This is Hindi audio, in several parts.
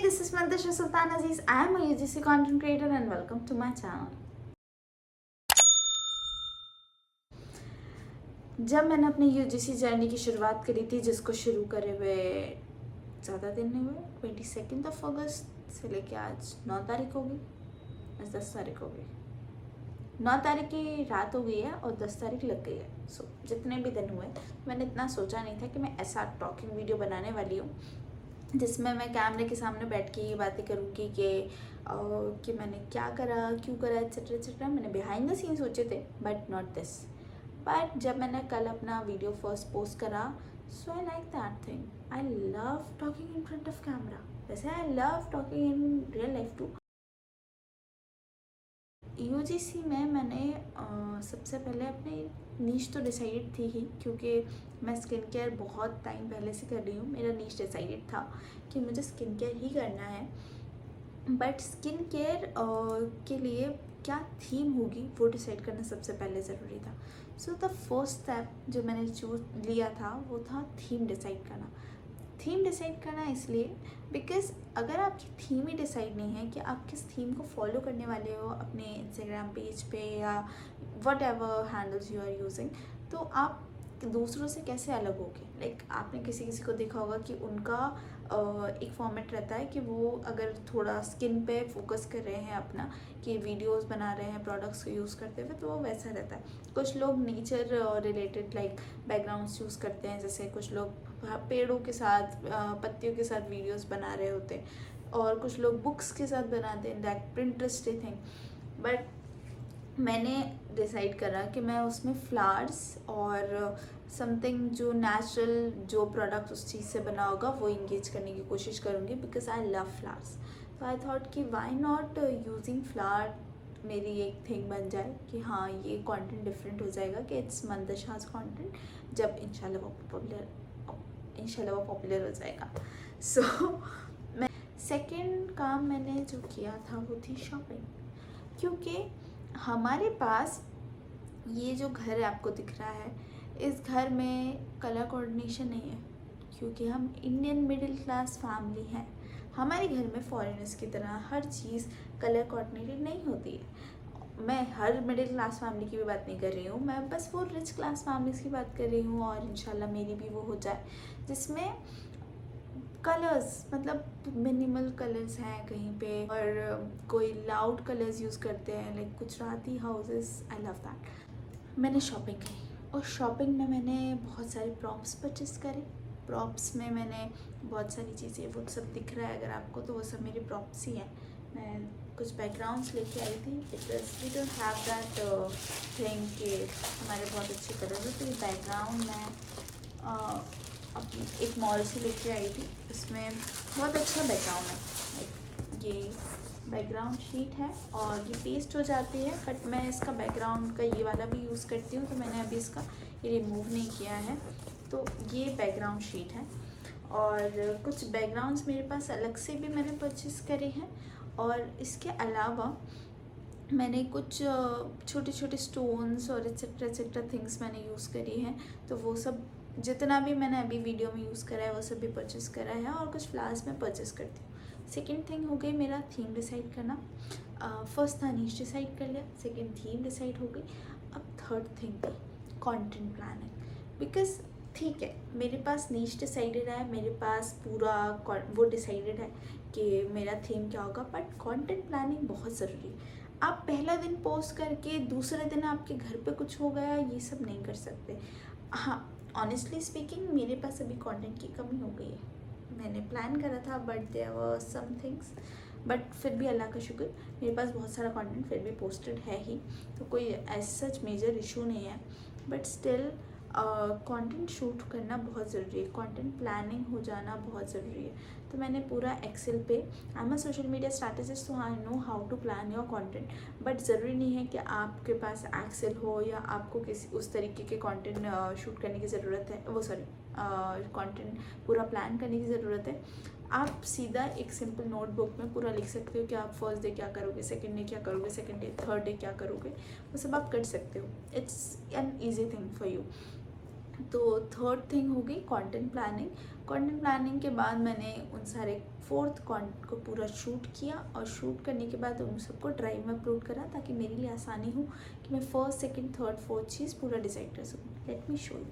this is Mantasha Sultan Aziz. I am a UGC content creator and welcome to my channel. जब मैंने अपनी UGC जर्नी की शुरुआत करी थी, जिसको शुरू करे हुए ज़्यादा दिन नहीं हुए, 22 अगस्त से लेके आज 9 तारीख हो गई, आज 10 तारीख हो गई। 9 तारीख की रात हो गई है और 10 तारीख लग गई है। सो जितने भी दिन हुए मैंने इतना सोचा नहीं था कि मैं ऐसा टॉकिंग वीडियो बनाने वाली हूँ जिसमें मैं कैमरे के सामने बैठ के ये बातें करूँगी कि मैंने क्या करा, क्यों करा, एक्सेट्रा एक्सेट्रा। मैंने बिहाइंड द सीन सोचे थे, बट नॉट दिस। बट जब मैंने कल अपना वीडियो फर्स्ट पोस्ट करा, so I like that thing. I love talking in front of camera. वैसे I love talking in real life too. UGC में मैंने सबसे पहले अपनी नीश तो डिसाइडेड थी ही, क्योंकि मैं स्किन केयर बहुत टाइम पहले से कर रही हूँ। मेरा नीश डिसाइडेड था कि मुझे स्किन केयर ही करना है, बट स्किन केयर के लिए क्या थीम होगी वो डिसाइड करना सबसे पहले ज़रूरी था। सो द फर्स्ट स्टेप जो मैंने चूज लिया था वो था थीम डिसाइड करना। थीम डिसाइड करना इसलिए बिकॉज अगर आपकी थीम ही डिसाइड नहीं है कि आप किस थीम को फॉलो करने वाले हो अपने इंस्टाग्राम पेज पे या whatever handles you are using, तो आप दूसरों से कैसे अलग होगे। लाइक आपने किसी किसी को देखा होगा कि उनका एक फॉर्मेट रहता है कि वो अगर थोड़ा स्किन पे फोकस कर रहे हैं अपना, कि वीडियोस बना रहे हैं प्रोडक्ट्स को यूज़ करते हुए, तो वो वैसा रहता है। कुछ लोग nature related like backgrounds use करते हैं, जैसे कुछ लोग पेड़ों के साथ पत्तियों के साथ वीडियोस बना रहे होते हैं, और कुछ लोग बुक्स के साथ बनाते हैं, लाइक पिंटरेस्ट थिंग। बट मैंने डिसाइड करा कि मैं उसमें फ्लावर्स और समथिंग जो नेचुरल जो प्रोडक्ट उस चीज़ से बना होगा वो इंगेज करने की कोशिश करूँगी, बिकॉज आई लव फ्लावर्स। तो आई थॉट कि वाई नॉट यूजिंग फ्लावर मेरी एक थिंग बन जाए कि हाँ ये कंटेंट डिफरेंट हो जाएगा, कि इट्स मंतशाज कंटेंट, जब इंशाल्लाह वो पॉपुलर हो जाएगा। सो मैं सेकेंड काम मैंने जो किया था वो थी शॉपिंग, क्योंकि हमारे पास ये जो घर है आपको दिख रहा है, इस घर में कलर कोऑर्डिनेशन नहीं है, क्योंकि हम इंडियन मिडिल क्लास फैमिली हैं। हमारे घर में फॉरेनर्स की तरह हर चीज़ कलर कोऑर्डिनेटेड नहीं होती है। मैं हर मिडिल क्लास फैमिली की भी बात नहीं कर रही हूँ, मैं बस वो रिच क्लास फैमिलीज की बात कर रही हूँ, और इंशाल्लाह मेरी भी वो हो जाए, जिसमें कलर्स मतलब मिनिमल कलर्स हैं कहीं पे, और कोई लाउड कलर्स यूज़ करते हैं, like Gujarati houses. I love that. मैंने शॉपिंग की, और शॉपिंग में मैंने बहुत सारे प्रॉप्स परचेस करे। प्रॉप्स में मैंने बहुत सारी चीज़ें, वो सब दिख रहा है अगर आपको, तो वो सब मेरे प्रॉप्स ही हैं। मैं कुछ बैकग्राउंड्स लेके आई थी, because we don't have that thing कि हमारे बहुत अच्छे कलर हो। तो ये बैकग्राउंड मैं अपनी एक मॉल से लेके आई थी, इसमें बहुत अच्छा बैकग्राउंड है। ये बैकग्राउंड शीट है और ये पेस्ट हो जाती है, बट मैं इसका बैकग्राउंड का ये वाला भी यूज़ करती हूँ, तो मैंने अभी इसका ये रिमूव नहीं किया है। तो ये बैकग्राउंड शीट है, और कुछ बैकग्राउंड्स मेरे पास अलग से भी मैंने परचेस करे हैं, और इसके अलावा मैंने कुछ छोटे छोटे स्टोन्स और एक्सेट्रा थिंग्स मैंने यूज़ करी हैं। तो वो सब जितना भी मैंने अभी वीडियो में यूज़ करा है वो सब भी परचेस करा है, और कुछ फ्लावर्स में परचेस करती हूँ। सेकेंड थिंग हो गई मेरा थीम डिसाइड करना। फर्स्ट था नीश डिसाइड कर लिया, सेकेंड थीम डिसाइड हो गई, अब थर्ड थिंग थी कंटेंट प्लानिंग। बिकॉज ठीक है, मेरे पास नीश डिसाइडेड है, मेरे पास पूरा वो डिसाइडेड है कि मेरा थीम क्या होगा, बट कंटेंट प्लानिंग बहुत ज़रूरी है। आप पहला दिन पोस्ट करके दूसरे दिन आपके घर पे कुछ हो गया, ये सब नहीं कर सकते। हाँ, ऑनेस्टली स्पीकिंग मेरे पास अभी कंटेंट की कमी हो गई है। मैंने प्लान करा था, but there were some things, but फिर भी अल्लाह का शुक्र मेरे पास बहुत सारा कंटेंट फिर भी पोस्टेड है ही, तो कोई एज सच मेजर इशू नहीं है। बट स्टिल कंटेंट शूट करना बहुत ज़रूरी है, कंटेंट प्लानिंग हो जाना बहुत ज़रूरी है। तो मैंने पूरा एक्सेल पे, I am a social media strategist, तो I know how to plan your content, but ज़रूरी नहीं है कि आपके पास एक्सेल हो या आपको किसी उस तरीके के कंटेंट शूट करने की ज़रूरत है, वो सॉरी कंटेंट पूरा प्लान करने की ज़रूरत है। आप सीधा एक सिंपल नोटबुक में पूरा लिख सकते हो कि आप फर्स्ट डे क्या करोगे, सेकंड डे क्या करोगे, सेकंड डे थर्ड डे क्या करोगे, वो सब आप कर सकते हो। It's an easy thing for you. तो थर्ड थिंग हो गई कंटेंट प्लानिंग। कंटेंट प्लानिंग के बाद मैंने उन सारे फोर्थ कंटेंट को पूरा शूट किया और शूट करने के बाद उन सबको ड्राइव में अपलोड करा ताकि मेरे लिए आसानी हो कि मैं फर्स्ट सेकंड थर्ड फोर्थ चीज़ पूरा डिसाइड कर सकूँ। लेट मी शो यू,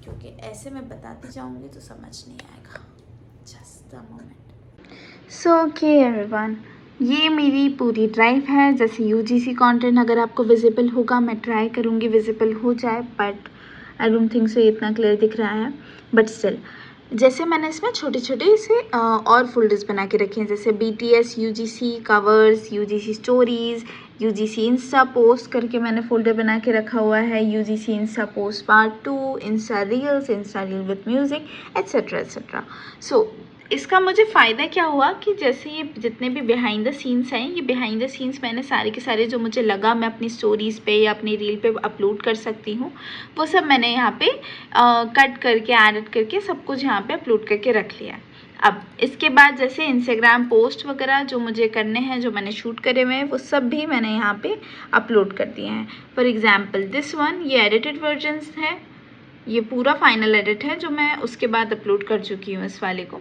क्योंकि ऐसे मैं बताती जाऊँगी तो समझ नहीं आएगा। Just a moment. So okay everyone, ये मेरी पूरी ड्राइव है। जैसे यूजीसी कंटेंट अगर आपको विजिबल होगा, मैं ट्राई करूँगी विजिबल हो जाए, but I don't think so इतना क्लियर दिख रहा है, बट स्टिल जैसे मैंने इसमें छोटे छोटे से और फोल्डर्स बना के रखे हैं, जैसे BTS UGC covers, UGC stories, UGC insta post करके मैंने फोल्डर बना के रखा हुआ है, UGC insta post part 2, insta reel with music, etcetera etcetera. So इसका मुझे फ़ायदा क्या हुआ कि जैसे ये जितने भी बिहाइंड द सीन्स हैं, ये बिहाइंड द सीन्स मैंने सारे के सारे जो मुझे लगा मैं अपनी स्टोरीज़ पे या अपनी रील पे अपलोड कर सकती हूँ, वो सब मैंने यहाँ पे कट करके एडिट करके सब कुछ यहाँ पे अपलोड करके रख लिया है। अब इसके बाद जैसे इंस्टाग्राम पोस्ट वगैरह जो मुझे करने हैं, जो मैंने शूट करे हुए हैं, वो सब भी मैंने यहाँ पे अपलोड कर दिए हैं। फॉर एग्जाम्पल दिस वन, ये एडिटेड वर्जन्स है, ये पूरा फाइनल एडिट है जो मैं उसके बाद अपलोड कर चुकी हूँ इस वाले को।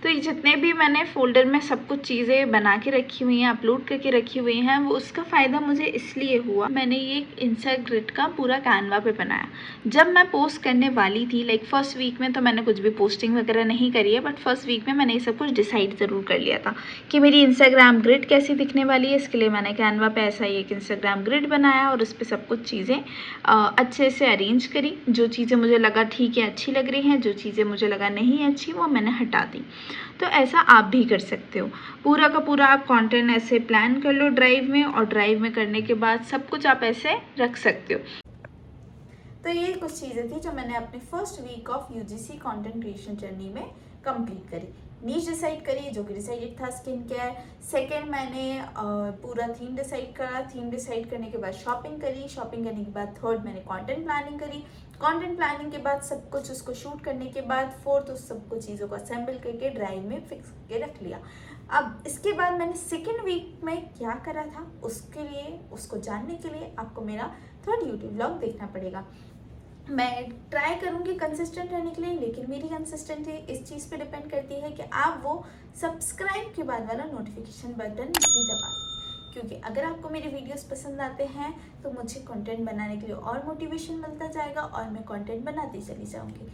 तो ये जितने भी मैंने फोल्डर में सब कुछ चीज़ें बना के रखी हुई हैं, अपलोड करके रखी हुई हैं, वो उसका फ़ायदा मुझे इसलिए हुआ, मैंने ये इंस्टाग्रिड का पूरा कैनवा पे बनाया। जब मैं पोस्ट करने वाली थी, लाइक फर्स्ट वीक में तो मैंने कुछ भी पोस्टिंग वगैरह नहीं करी है, बट फर्स्ट वीक में मैंने ये सब कुछ डिसाइड ज़रूर कर लिया था कि मेरी इंस्टाग्राम ग्रिड कैसी दिखने वाली है। इसके लिए मैंने कैनवा पे ऐसा ही एक इंस्टाग्राम ग्रिड बनाया और उस पर सब कुछ चीज़ें अच्छे से अरेंज करी। जो चीज़ें मुझे लगा ठीक है अच्छी लग रही हैं, जो चीज़ें मुझे लगा नहीं अच्छी वो मैंने हटा दी। तो ऐसा आप भी कर सकते हो, पूरा का पूरा आप कंटेंट ऐसे प्लान कर लो ड्राइव में, और ड्राइव में करने के बाद सब कुछ आप ऐसे रख सकते हो। तो ये कुछ चीज़ें थी जो मैंने अपने first week of UGC content creation journey में कंप्लीट करी। नीश डिसाइड करी जो कि डिसाइडेड था स्किन केयर। सेकेंड मैंने पूरा थीम डिसाइड करा, थीम डिसाइड करने के बाद शॉपिंग करी, शॉपिंग करने के बाद थर्ड मैंने कंटेंट प्लानिंग करी, कंटेंट प्लानिंग के बाद सब कुछ उसको शूट करने के बाद फोर्थ उस सब कुछ चीज़ों को असेंबल करके ड्राइव में फिक्स करके रख लिया। अब इसके बाद मैंने सेकेंड वीक में क्या करा था उसके लिए, उसको जानने के लिए आपको मेरा थर्ड यूट्यूब व्लॉग देखना पड़ेगा। मैं ट्राई करूँगी कंसिस्टेंट रहने के लिए, लेकिन मेरी कंसिस्टेंसी इस चीज़ पे डिपेंड करती है कि आप वो सब्सक्राइब के बाद वाला नोटिफिकेशन बटन नहीं दबाएं, क्योंकि अगर आपको मेरे वीडियोस पसंद आते हैं तो मुझे कंटेंट बनाने के लिए और मोटिवेशन मिलता जाएगा और मैं कंटेंट बनाती चली जाऊँगी।